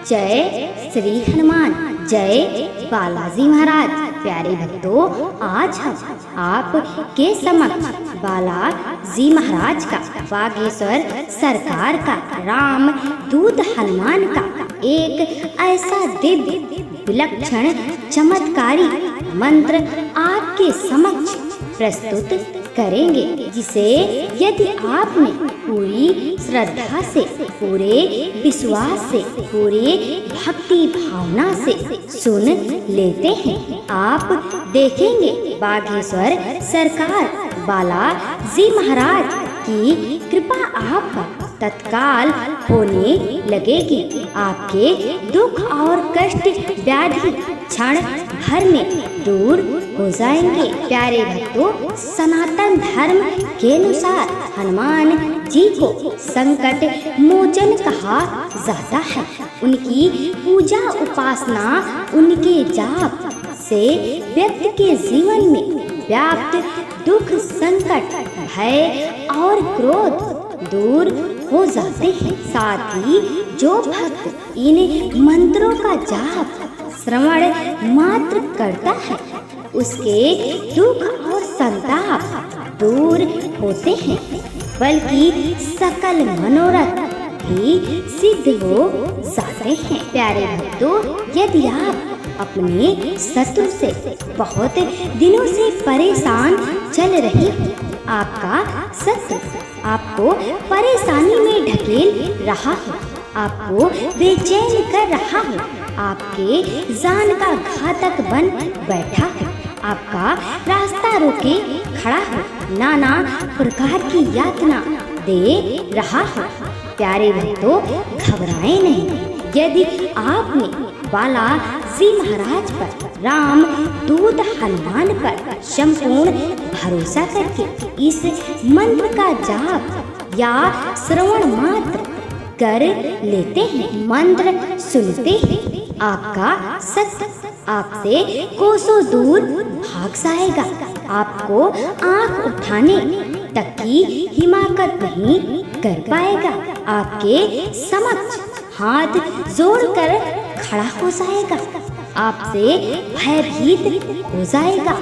जय श्री हनुमान, जय बालाजी महाराज। प्यारे भक्तों, आज हम आपके समक्ष बालाजी महाराज का, बागेश्वर सरकार का, राम दूत हनुमान का एक ऐसा दिव्य विलक्षण चमत्कारी मंत्र आपके समक्ष प्रस्तुत करेंगे, जिसे यदि आपने पूरी श्रद्धा से, पूरे विश्वास से, पूरे भक्ति भावना से सुन लेते हैं, आप देखेंगे बागेश्वर सरकार बालाजी महाराज की कृपा आप पर तत्काल होने लगेगी। आपके दुख और कष्ट व्याधि क्षण भर में दूर हो जाएंगे। प्यारे भक्तों, सनातन धर्म के अनुसार हनुमान जी को संकट मोचन कहा जाता है। उनकी पूजा उपासना, उनके जाप से व्यक्ति के जीवन में व्याप्त दुख, संकट, भय और क्रोध दूर हो जाते हैं। साथ ही जो भक्त इन मंत्रों का जाप श्रवण मात्र करता है, उसके दुख और संताप दूर होते हैं, बल्कि सकल मनोरथ भी सिद्ध हो जाते हैं। प्यारे भक्तों, यदि आप अपने शत्रु से बहुत दिनों से परेशान चल रहे हैं, आपका शत्रु आपको परेशानी में ढकेल रहा है, आपको बेचैन कर रहा है, आपके जान का घातक बन बैठा है, आपका रास्ता रोके खड़ा है, नाना प्रकार की यातना दे रहा है। प्यारे भक्तों, घबराएं नहीं। यदि आपने बालाजी महाराज पर, राम दूत हनुमान पर संपूर्ण भरोसा करके इस मंत्र का जाप या श्रवण मात्र कर लेते हैं, मंत्र सुनते हैं, आपका शत्रु आपसे कोसों दूर भाग जाएगा। आपको आंख उठाने तक की हिम्मत नहीं कर पाएगा। आपके समक्ष हाथ जोड़कर खड़ा हो जाएगा, आपसे भयभीत हो जाएगा।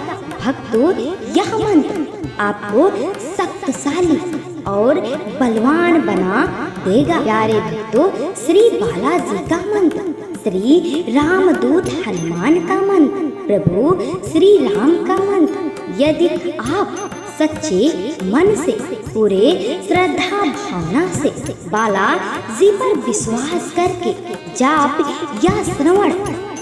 भक्तों, यह मंत्र आपको शक्तिशाली और बलवान बना देगा। प्यारे भक्तों, श्री बालाजी का मंत्र, श्री रामदूत हनुमान का मंत्र, प्रभु श्री राम का मंत्र, यदि आप सच्चे मन से, पूरे श्रद्धा भावना से बालाजी पर विश्वास करके जाप या श्रवण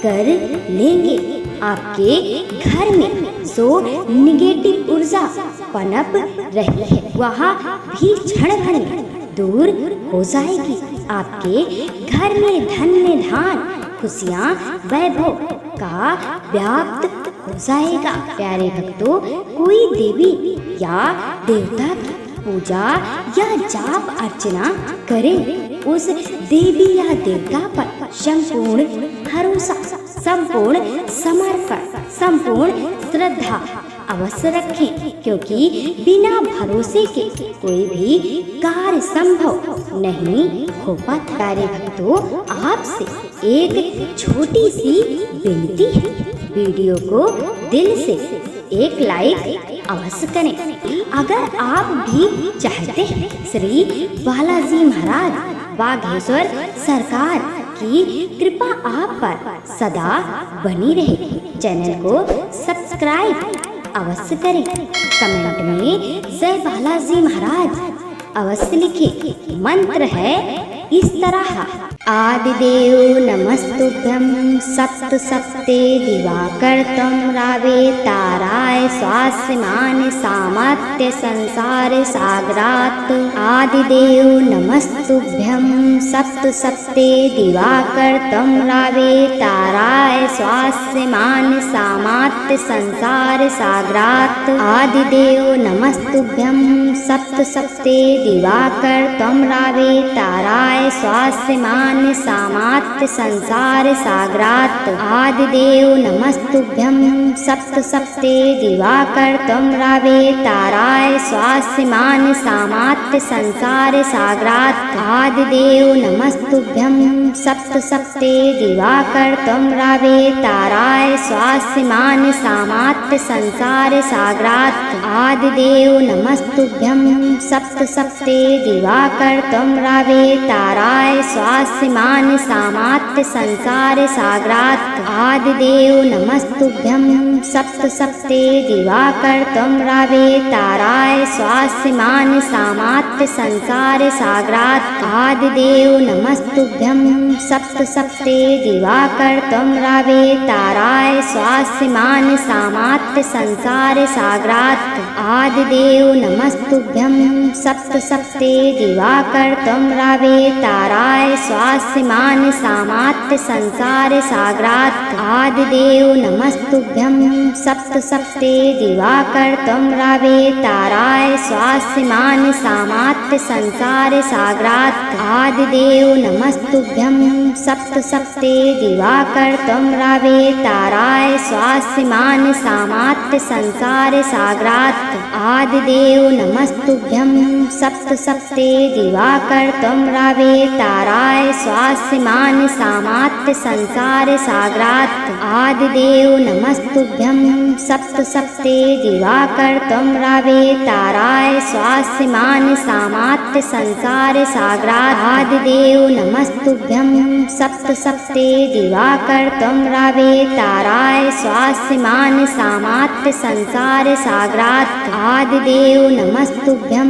कर लेंगे, आपके घर में जो निगेटिव ऊर्जा पनप रही है, वह भी क्षण भर में दूर हो जाएगी। आपके घर में धन्य धान, खुशियाँ, वैभव का व्याप्त हो जाएगा। प्यारे भक्तों, कोई देवी या देवता की पूजा या जाप अर्चना करें, उस देवी या देवता पर संपूर्ण भरोसा, संपूर्ण समर्पण, संपूर्ण श्रद्धा अवश्य रखें, क्योंकि बिना भरोसे के कोई भी कार्य संभव नहीं हो पाता। प्यारे भक्तों, आपसे एक छोटी सी विनती है, वीडियो को दिल से एक लाइक अवश्य करें। अगर आप भी चाहते हैं श्री बालाजी महाराज बागेश्वर सरकार की कृपा आप पर सदा बनी रहे, चैनल को सब्सक्राइब अवश्य करें। कमेंट में जय बालाजी महाराज अवश्य लिखें। मंत्र है इस तरह, आदिदेव नमस्तुभ्यं सप्त सप्ते दिवाकर्तं रावे ताराय स्वास्यमान सामर्थ्य संसार सागरात्। आदिदेव नमस्तुभ्यं सप्त सप्ते दिवाकर्तं रावे ताराय स्वास्यमान सामर्थ्य संसार सागरात्। आदिदेव नमस्तुभ्यं सप्त सप्ते दिवाकर्तं रावे ताराय स्वास्यमान सामर्थ्य संसार सागरात्। आदिदेव नमस्तुभ्यं सप्त सप्ते दिवाकर्तं रावे ताराय स्वास्यमान सामर्थ्य संसार सागरात्। आदिदेव नमस्तुभ्यं नमस्तुभ्यं सप्त सप्ते दिवाकर त्वं रावे ताराय स्वास्यमान सामात्य संसार सागरात् आदिदेव नमस्तुभ्यं सप्त सप्ते दिवाकर त्वं रावे ताराय स्वास्यमान सामात्य संसार सागरात् आदिदेव नमस्तुभ्यं सप्त सप्ते दिवाकर त्वं रावे ताराय स्वास्यमान सामात्य संसार सागरात् आदिदेव नमस्तुभ्यं सप्त सप्ते दिवाकर त्वं रावे ताराय स्वास्यमान सामात्य संसार सागरात् आदिदेव नमस्तुभ्यं सप्त सप्ते दिवाकर त्वं रावे ताराय स्वास्यमान सामात्य संसार सागरात् आदिदेव नमस्तुभ्यं सप्त सप्ते दिवाकर त्वं रावे ताराय स्वास्यमान सामात्य संसार सागरात् आदिदेव नमस्तुभ्यं सप्त सप्ते दिवाकर त्वं रावे ताराय स्वास्यमान सामात्य संसार सागरात् आदिदेव नमस्तुभ्यं सप्त सप्ते दिवाकर त्वं रावे ताराय स्वास्यमान सामात्य संसार सागरात् आदिदेव नमस्तुभ्यं सप्त सप्ते दिवाकर त्वं रावे ताराय स्वास्यमान सामात्य संसार सागरात् आदिदेव नमस्तुभ्यं सप्त सप्ते दिवाकर त्वं रावे ताराय स्वास्यमान सामात्य संसार सागरात् आदिदेव नमस्तुभ्यं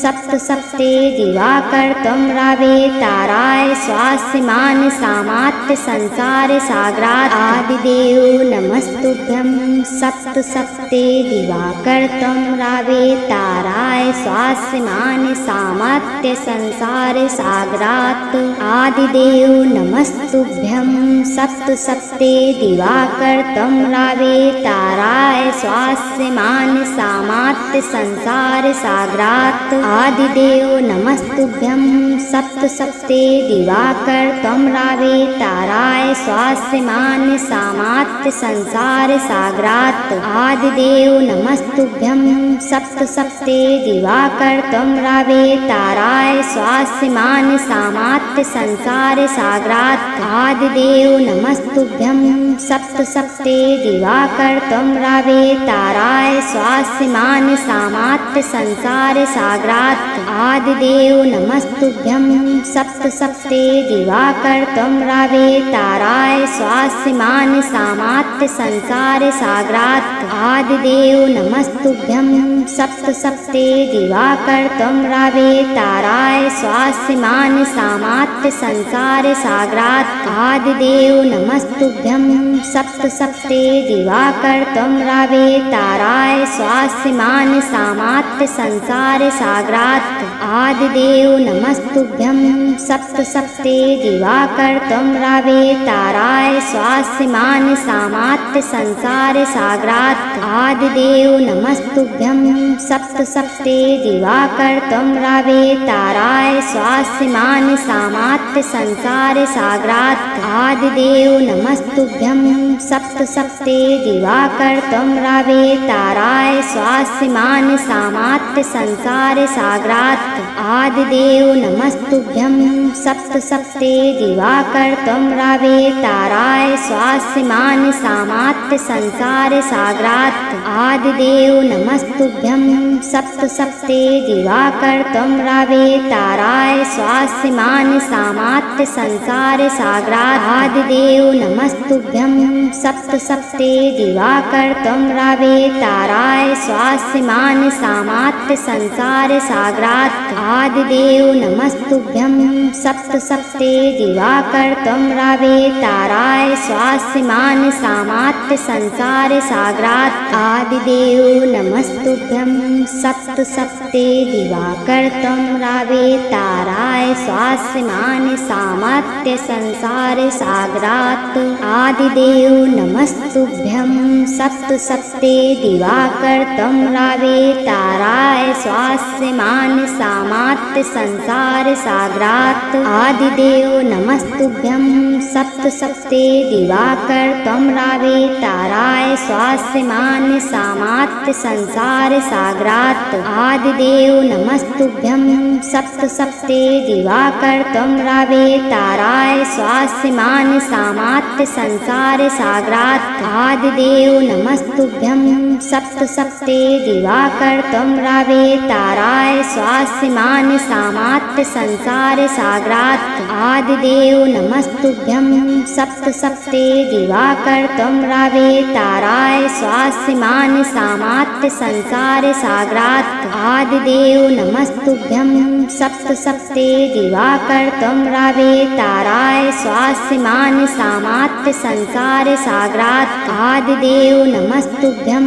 सप्त सप्ते दिवाकर त्वं रावे ताराय स्वास्यमान सामात्य संसार सागरात् आदिदेव नमस्तुभ्यं सप्त सप्ते दिवाकर त्वं रावे ताराय स्वास्यमान सामात्य संसार सागरात् आदिदेव नमस्तुभ्यं सप्त सप्ते दिवाकर त्वं रावे ताराय स्वास्यमान सामात्य संसार सागरात् आदिदेव नमस्तुभ्यं सप्त सप्ते दिवाकर त्वं रावे ताराय स्वास्यमान सामात्य संसार सागरात् आदिदेव नमस्तुभ्यं सप्त सप्ते दिवाकर त्वं रावे ताराय स्वास्यमान सामात्य संसार सागरात् आदिदेव नमस्तुभ्यं सप्त सप्ते दिवाकर त्वं रावे ताराय स्वास्यमान सामात्य संसार सागरात् आदिदेव नमस्तुभ्यं सप्त सप्ते दिवाकर त्वं रावे ताराय स्वास्यमान सामात्य संसार सागरात् आदिदेव नमस्तुभ्यं सप्त सप्ते दिवाकर त्वं रावे ताराय स्वास्यमान सामात्य संसार सागरात् आदिदेव नमस्तुभ्यं सप्त सप्ते दिवाकर त्वं रावे ताराय स्वास्यमान सामात्य संसार सागरात् आदिदेव नमस्तुभ्यं सप्त सप्ते दिवाकर त्वं रावे ताराय स्वास्यमान सामात्य संसार सागरात् आदिदेव नमस्तुभ्यं सप्त सप्ते दिवाकर त्वं रावे ताराय स्वास्यमान सामात्य संसार सागरात् आदिदेव नमस्तुभ्यं सप्त सप्ते दिवाकर त्वं रावे ताराय स्वास्यमान सामात्य संसार सागरात् आदिदेव नमस्तुभ्यं सप्त सप्ते दिवाकर त्वं रावे ताराय स्वास्यमान सामात्य संसार सागरात् आदिदेव नमस्तुभ्यं सप्त सप्ते दिवाकर त्वं रावे ताराय स्वास्यमान सामात्य संसार सागरात् आदिदेव नमस्तुभ्यं सप्त सप्ते दिवाकर त्वं रावे ताराय स्वास्यमान सामात्य संसार सागरात् आदिदेव नमस्तुभ्यं सप्त सप्ते दिवाकर त्वं रावे ताराय स्वास्यमान सामात्य संसार सागरात् आदिदेव नमस्तुभ्यं सप्त सप्ते दिवाकर त्वं रावे ताराय स्वास्यमान सामात्य संसार सागरात् आदिदेव नमस्तुभ्यं सप्त सप्ते दिवाकर त्वं रावे ताराय स्वास्यमान सामात्य सामात्य संसार सागरात् आदिदेव नमस्तुभ्यं सप्त सप्ते दिवाकर त्वं रावे ताराय स्वास्यमान्य सामात्य संसार सागरात् आदिदेव नमस्तुभ्यं सप्त सप्ते दिवाकर त्वं रावे ताराय स्वास्यमान्य सामात्य संसार सागरात् आदिदेव नमस्तुभ्यं सप्त सप्ते दिवाकर त्वं रावे ताराय स्वास्यमान्य सामात्य संसार सागरात् आदिदेव नमस्तुभ्यं सप्त सप्ते दिवाकर त्वं रावे ताराय स्वास्यमान्य सामात्य संसार सागरात् आदिदेव नमस्तुभ्यं सप्त सप्ते दिवाकर त्वं रावे ताराय स्वास्यमान्य सामात्य संसार सागरात् आदिदेव नमस्तुभ्यं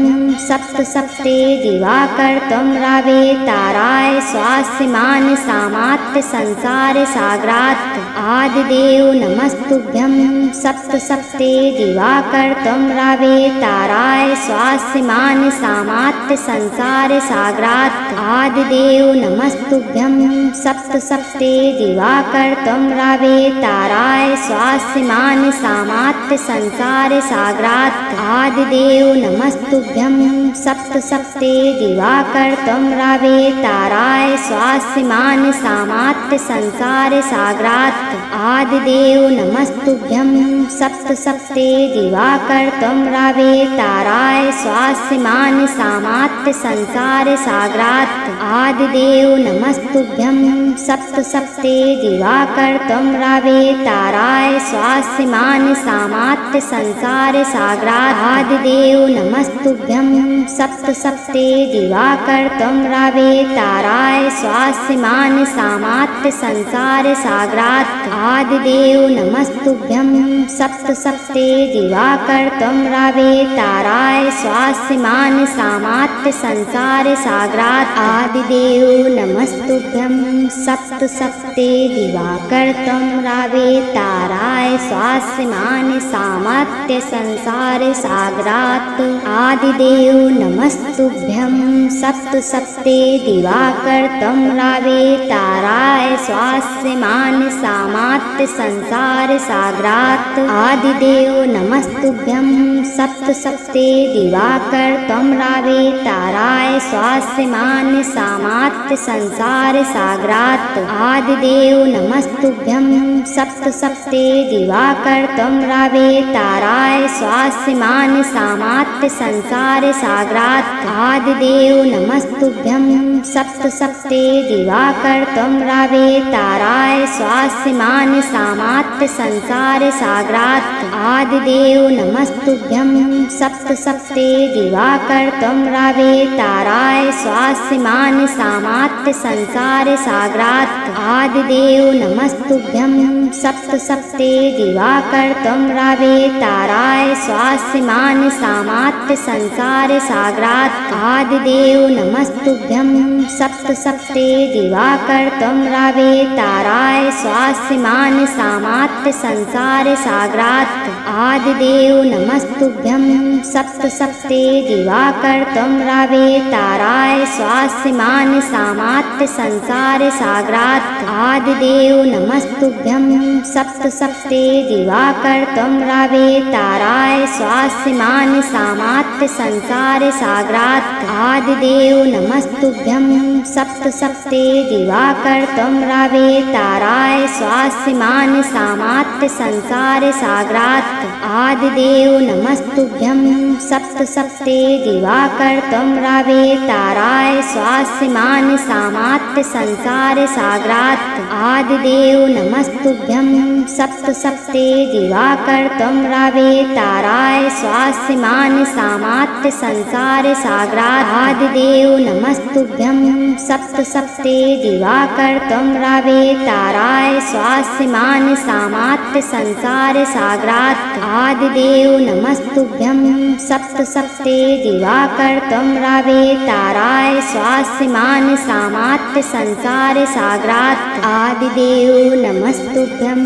सप्त सप्ते दिवाकर त्वं रावे ताराय स्वास्यमान्य सामात्य संसार सागरात् आदिदेव नमस्तुभ्यं सप्त सप्ते दिवाकर त्वं रावे ताराय स्वास्यमान्य सामात्य संसार सागरात् आदिदेव नमस्तुभ्यं सप्त सप्ते दिवाकर त्वं रावे ताराय स्वास्यमान्य सामात्य संसार सागरात् आदिदेव नमस्तुभ्यं सप्त सप्ते दिवाकर त्वं रावे ताराय स्वास्यमान्य सामात्य संसार सागरात् आदिदेव नमस्तुभ्यं सप्त सप्ते दिवाकर त्वं रावे ताराय स्वास्यमान्य सामात्य संसार सागरात् आदिदेव नमस्तुभ्यं सप्त सप्ते दिवाकर त्वं रावे ताराय स्वास्यमान्य सामात्य संसार सागरात् आदिदेव नमस्तुभ्यं सप्त सप्ते दिवाकर त्वं रावे ताराय स्वास्यमान्य सामात्य संसार सागरात् आदिदेव नमस्तुभ्यं सप्त सप्ते दिवाकर त्वं रावे ताराय स्वास्यमान्य सामात्य संसार सागरात् आदिदेव नमस्तुभ्यं सप्त सप्ते दिवाकर त्वं रावे ताराय स्वास्यमान्य सामात्य संसार सागरात् आदिदेव नमस्तुभ्यं सप्त सप्ते दिवाकर त्वं रावे ताराय स्वास्यमान्य सामात्य संसार सागरात् आदिदेव नमस्तुभ्यं सप्त सप्ते दिवाकर त्वं रावे ताराय स्वास्यमान्य सामात्य संसार सागरात् आदिदेव नमस्तुभ्यं सप्त सप्ते दिवाकर त्वं रावे ताराय स्वास्यमान्य सामात्य संसार सागरात् आदिदेव नमस्तुभ्यं सप्त सप्ते दिवाकर त्वं रावे ताराय स्वास्यमान्य सामात्य संसार सागरात् आदिदेव नमस्तुभ्यं सप्त सप्ते दिवाकर त्वं रावे ताराय स्वास्यमान्य सामात्य संसार सागरात् आदिदेव नमस्तुभ्यं सप्त सप्ते दिवाकर त्वं रावे ताराय स्वास्यमान्य सामात्य संसार सागरात् आदिदेव नमस्तुभ्यं सप्त सप्ते दिवाकर त्वं रावे ताराय स्वास्यमान्य सामात्य संसार सागरात् आदिदेव नमस्तुभ्यं सप्त सप्ते दिवाकर त्वं रावे ताराय स्वास्यमान्य सामात्य संसार सागरात् आदिदेव नमस्तुभ्यं सप्त सप्ते दिवाकर त्वं रावे ताराय स्वास्यमान्य सामात्य संसार सागरात् आदिदेव नमस्तुभ्यं सप्त सप्ते दिवाकर त्वं रावे ताराय स्वास्यमान्य सामात्य संसार सागरात् आदिदेव नमस्तुभ्यं सप्त सप्ते दिवाकर त्वं रावे ताराय स्वास्यमान्य सामात्य संसार सागरात् आदिदेव नमस्तुभ्यं सप्त सप्ते दिवाकर त्वं रावे ताराय स्वास्यमान्य सामात्य संसार सागरात् आदिदेव नमस्तुभ्यं सप्त सप्ते दिवाकर त्वं रावे ताराय स्वास्यमान्य सामात्य संसार सागरात् आदिदेव नमस्तुभ्यं सप्त सप्ते दिवाकर त्वं रावे ताराय स्वास्यमान्य सामात्य संसार सागरात् आदिदेव नमस्तुभ्यं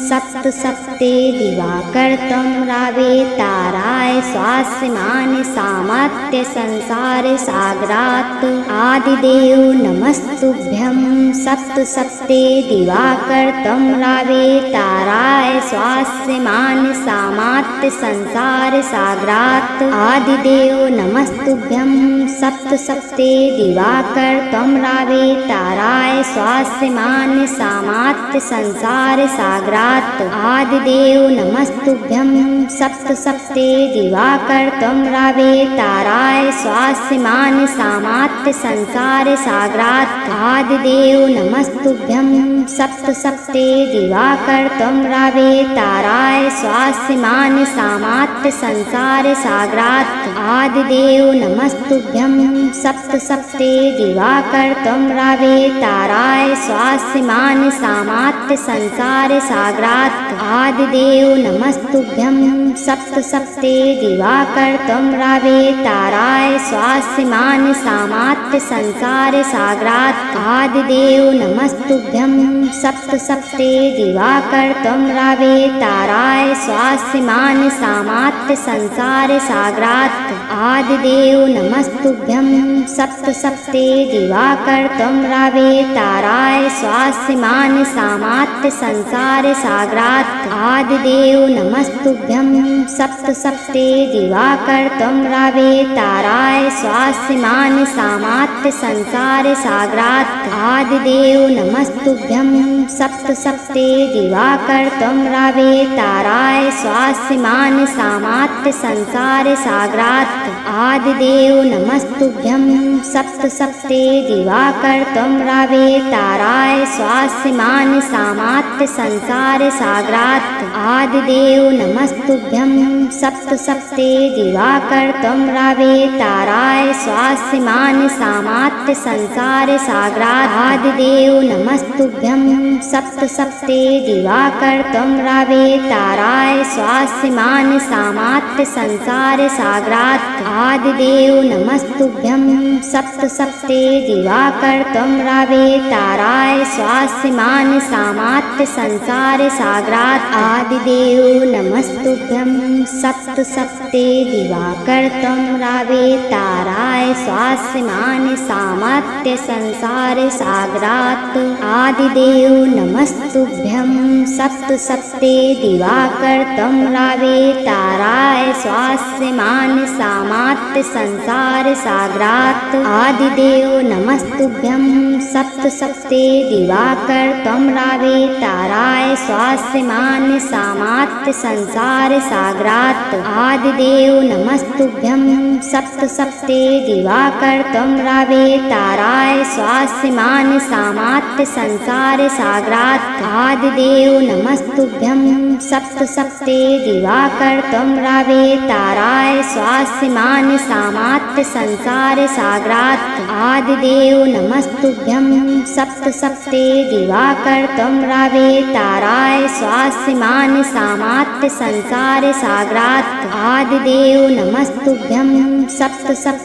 सप्त सप्ते दिवाकर त्वं रावे ताराय स्वास्यमान्य सामात्य संसार सागरात् आदिदेव नमस्तुभ्यं नमस्तुभ्यं सप्त सप्ते दिवाकर त्वं रावे ताराय स्वास्यमान सामात्य संसार सागरात् आदिदेव नमस्तुभ्यं सप्त सप्ते दिवाकर त्वं रावे ताराय स्वास्यमान सामात्य संसार सागरात् आदिदेव नमस्तुभ्यं सप्त सप्ते दिवाकर त्वं रावे ताराय स्वास्यमान सामात्य संसार सागरात् आदिदेव नमस्तुभ्यं सप्त सप्ते दिवाकर त्वं रावे ताराय स्वास्यमान सामात्य संसार सागरात् आदिदेव नमस्तुभ्यं सप्त सप्ते दिवाकर त्वं रावे ताराय स्वास्यमान सामात्य संसार सागरात् आदिदेव नमस्तुभ्यं सप्त सप्ते दिवाकर त्वं रावे ताराय स्वास्यमान सामात्य संसार सागरात् आदिदेव नमस्तुभ्यं सप्त सप्ते दिवाकर त्वं रावे ताराय स्वास्यमान सामात्य संसार सागरात् आदिदेव नमस्तुभ्यं सप्त सप्ते दिवाकर त्वं रावे ताराय स्वास्यमान सामात्य संसार सागरात् आदिदेव नमस्तुभ्यं सप्त सप्ते दिवाकर त्वं रावे ताराय स्वास्यमान सामात्य संसार सागरात् आदिदेव नमस्तुभ्यं सप्त सप्ते दिवाकर त्वं रावे ताराय स्वास्यमान सामात्य संसार सागरात् आदिदेव नमस्तुभ्यं सप्त सप्ते दिवाकर त्वं रावे ताराय स्वास्यमान सामात्य संसार सागरात् आदिदेव नमस्तुभ्यं सप्त सप्ते दिवाकर त्वं रावे ताराय स्वास्यमान सामात्य संसार सागरात् आदिदेव नमस्तुभ्यं सप्त सप्ते दिवाकर त्वं रावे ताराय स्वास्यमान सामात्य संसार सागरात् आदिदेव नमस्तुभ्यं सप्त सप्ते दिवाकर त्वं रावे ताराय स्वास्यमान सामात्य संसार सागरात् आदिदेव नमस्तुभ्यं सप्त सप्ते दिवाकर त्वं रावे ताराय स्वास्यमान सामात्य संसार सागरात् आदिदेव नमस्तुभ्यं सप्त सप्ते दिवाकर त्वं रावे ताराय स्वास्यमान सामात्य संसार सागरात् आदिदेव नमस्तुभ्यं सप्त सप्ते दिवाकर त्वं रावे ताराय स्वास्यमान सामात्य संसार सागरात् आदिदेव नमस्तुभ्यं सप्त सप्ते दिवाकर त्वं रावे ताराय स्वास्यमान सामात्य संसार सागरात् आदिदेव नमस्तुभ्यं सप्त सप्ते दिवाकर त्वं रावे ताराय स्वास्यमान सामात्य संसार सागरात् आदिदेव नमस्तुभ्यं सप्त सप्ते दिवाकर त्वं रावे ताराय स्वास्यमान सामात्य संसार सागरात् आदिदेव नमस्तुभ्यं सप्त सप्ते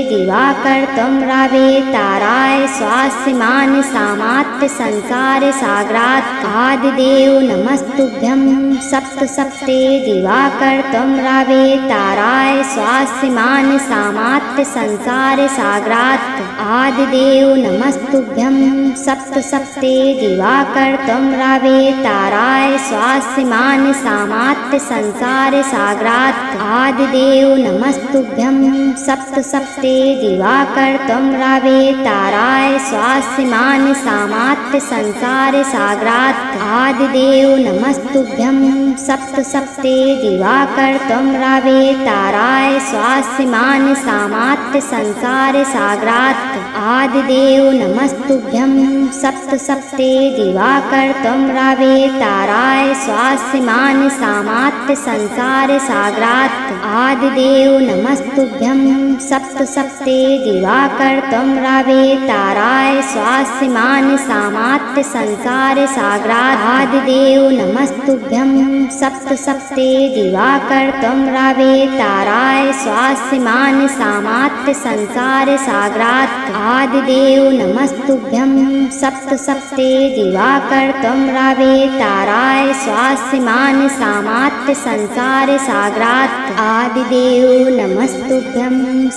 दिवाकर त्वं रावे ताराय स्वास्यमान सामात्य संसार सागरात् आदिदेव नमस्तुभ्यं सप्त सप्ते दिवाकर त्वं रावे ताराय स्वास्यमान सामात्य संसार सागरात् आदिदेव नमस्तुभ्यं सप्त सप्ते दिवाकर त्वं रावे ताराय स्वास्यमान सामात्य संसार सागरात् आदिदेव नमस्तुभ्यं सप्त सप्ते दिवाकर त्वं रावे ताराय स्वास्यमान सामात्य संसार सागरात् आदिदेव नमस्तुभ्यं सप्त सप्ते दिवाकर त्वं रावे ताराय स्वास्यमान सामात्य संसार सागरात् आदिदेव नमस्तुभ्यं सप्त सप्ते दिवाकर त्वं रावे ताराय स्वास्यमान सामात्य संसार सागरात् आदिदेव नमस्तुभ्यं सप्त सप्ते दिवाकर त्वं रावे ताराय स्वास्यमान सामात्य संसार सागरात् आदिदेव नमस्तुभ्यं सप्त सप्ते दिवाकर त्वं रावे ताराय स्वास्यमान सामात्य संसार सागरात् आदिदेव नमस्तुभ्यं सप्त सप्ते दिवाकर त्वं रावे ताराय स्वास्यमान सामात्य संसार सागरात् आदिदेव नमस्तुभ्यं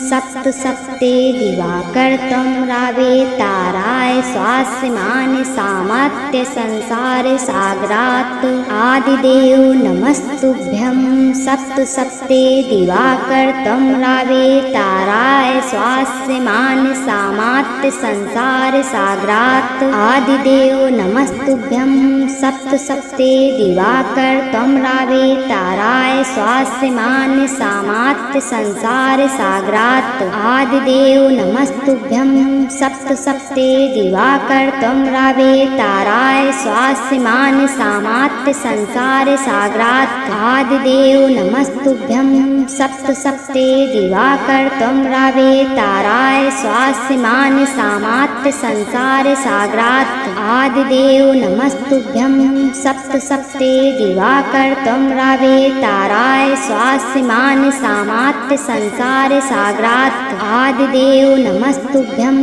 सप्त सप्ते दिवाकर त्वं रावे ताराय स्वास्यमान् सामात्य संसार सागरात्। आदिदेव नमस्तुभ्यं सप्तसप्ते दिवाकर तमरावे ताराय स्वास्यमान् सामात्य संसार सागरात्। आदिदेव नमस्तुभ्यं सप्तसप्ते दिवाकर तमरावे ताराय स्वास्यमान् सामात्य संसार सागरात्। आदिदेव नमस्तुभ्यं सप्तसप्ते दिवाकर तमरावे ताराय स्वास्यमान् सामात्य संसार सागरात्। आदिदेव नमस्तुभ्यं सप्तसप्ते दिवाकर तमरावे ताराय स्वास्यमान् सामात्य संसार सागरात्। आदिदेव नमस्तुभ्यं सप्तसप्ते दिवाकर तमरावे ताराय स्वास्यमान् सामात्य संसार सागरात्। आदिदेव नमस्तुभ्यं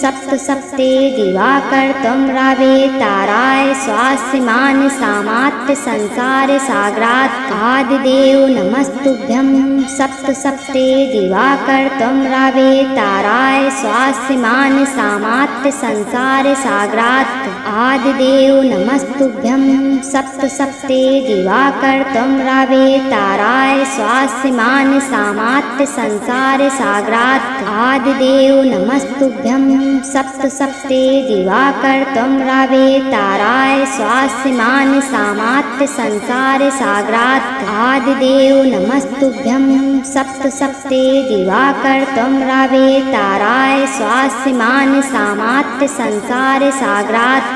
सप्तसप्ते दिवाकर तमरावे ताराय स्वास्यमान् सामात्य संसार सागरात्। आदिदेव नमस्तुभ्यं सप्तसप्ते दिवाकर तमरावे ताराय स्वास्यमान् सामात्य संसार सागरात्। आदिदेव नमस्तुभ्यं सप्तसप्ते दिवाकर तमरावे ताराय स्वास्यमान् सामात्य संसार सागरात्। आदिदेव नमस्तुभ्यं सप्तसप्ते दिवाकर तमरावे ताराय स्वास्यमान् सामात्य संसार सागरात्। आदिदेव नमस्तुभ्यं सप्तसप्ते दिवाकर तमरावे ताराय स्वास्यमान् सामात्य संसार सागरात्।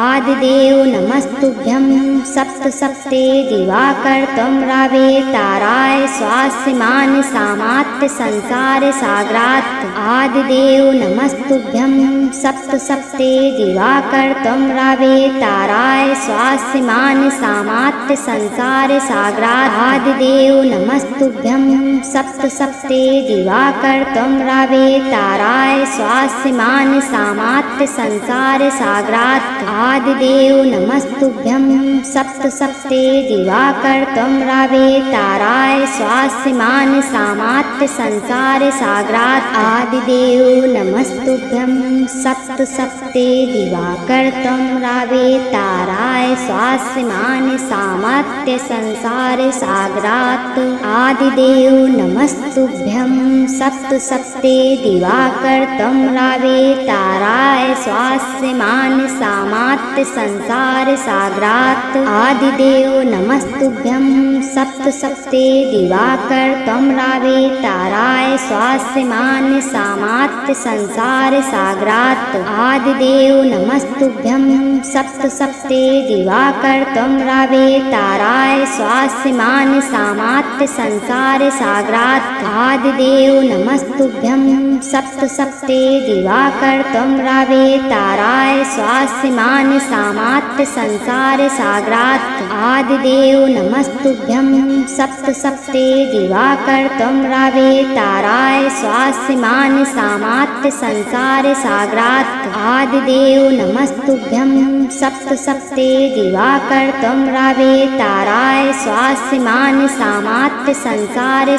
आदिदेव नमस्तुभ्यं सप्तसप्ते दिवाकर तमरावे ताराय स्वास्यमान् सामात्य संसार सागरात्। आदिदेव नमस्तुभ्यं सप्तसप्ते दिवाकर तमरावे ताराय स्वास्यमान् सामात्य संसार सागरात्। आदिदेव नमस्तुभ्यं सप्तसप्ते दिवाकर तमरावे ताराय स्वास्यमान् सामात्य संसार सागरात्। आदिदेव नमस्तुभ्यं सप्तसप्ते दिवाकर तमरावे ताराय स्वास्यमान् सामात्य संसार सागरात्। आदिदेव नमस्तुभ्यं सप्तसप्ते दिवाकर तमरावे ताराय स्वास्यमान् सामात्य संसार सागरात्। आदिदेव नमस्तुभ्यं सप्तसप्ते दिवाकर तमरावे ताराय स्वास्यमान् सामात्य संसार सागरात्। आदिदेव नमस्तुभ्यं सप्तसप्ते दिवाकर तमरावे ताराय स्वास्यमान् सामात्य संसार सागरात्। आदिदेव नमस्तुभ्यं सप्तसप्ते दिवाकर तमरावे ताराय स्वास्यमान् सामात्य संसार सागरात्। आदिदेव नमस्तुभ्यं सप्तसप्ते दिवाकर तमरावे ताराय स्वास्यमान् सामात्य संसार सागरात्। आदिदेव नमस्तुभ्यं सप्तसप्ते दिवाकर तमरावे ताराय स्वास्यमान् सामात्य संसार सागरात्। आदिदेव नमस्तुभ्यं सप्तसप्ते दिवाकर तमरावे ताराय स्वास्यमान् सामात्य संसार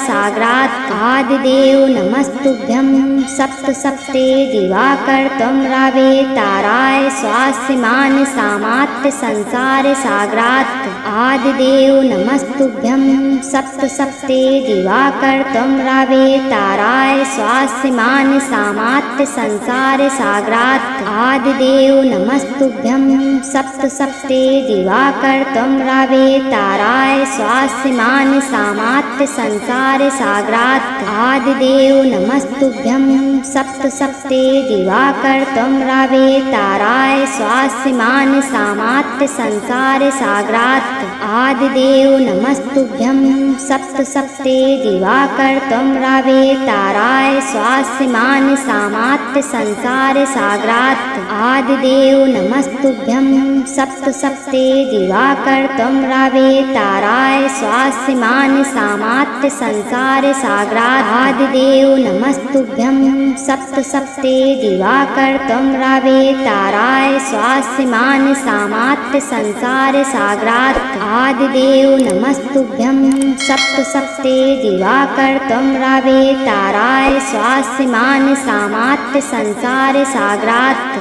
सागरात्। आदिदेव नमस्तुभ्यं सप्तसप्ते दिवाकर तमरावे ताराय स्वास्यमान् सामात्य संसार सागरात्। आदिदेव नमस्तुभ्यं सप्तसप्ते दिवाकर तमरावे ताराय स्वास्यमान् सामात्य संसार सागरात्। आदिदेव नमस्तुभ्यं सप्तसप्ते दिवाकर तमरावे ताराय स्वास्यमान् सामात्य संसार सागरात्। आदिदेव नमस्तुभ्यं सप्तसप्ते दिवाकर तमरावे ताराय स्वास्यमान् सामात्य संसार सागरात्। आदिदेव नमस्तुभ्यं सप्तसप्ते दिवाकर तमरावे ताराय स्वास्यमान् सामात्य संसार सागरात्। आदिदेव नमस्तुभ्यं सप्तसप्ते दिवाकर तमरावे ताराय स्वास्यमान् सामात्य संसार सागरात्। आदिदेव नमस्तुभ्यं सप्तसप्ते दिवाकर तमरावे ताराय स्वास्यमान् सामात्य संसार सागरात्। आदिदेव नमस्तुभ्यं सप्तसप्ते दिवाकर तमरावे ताराय स्वास्यमान् सामात्य संसार संसार सागरात्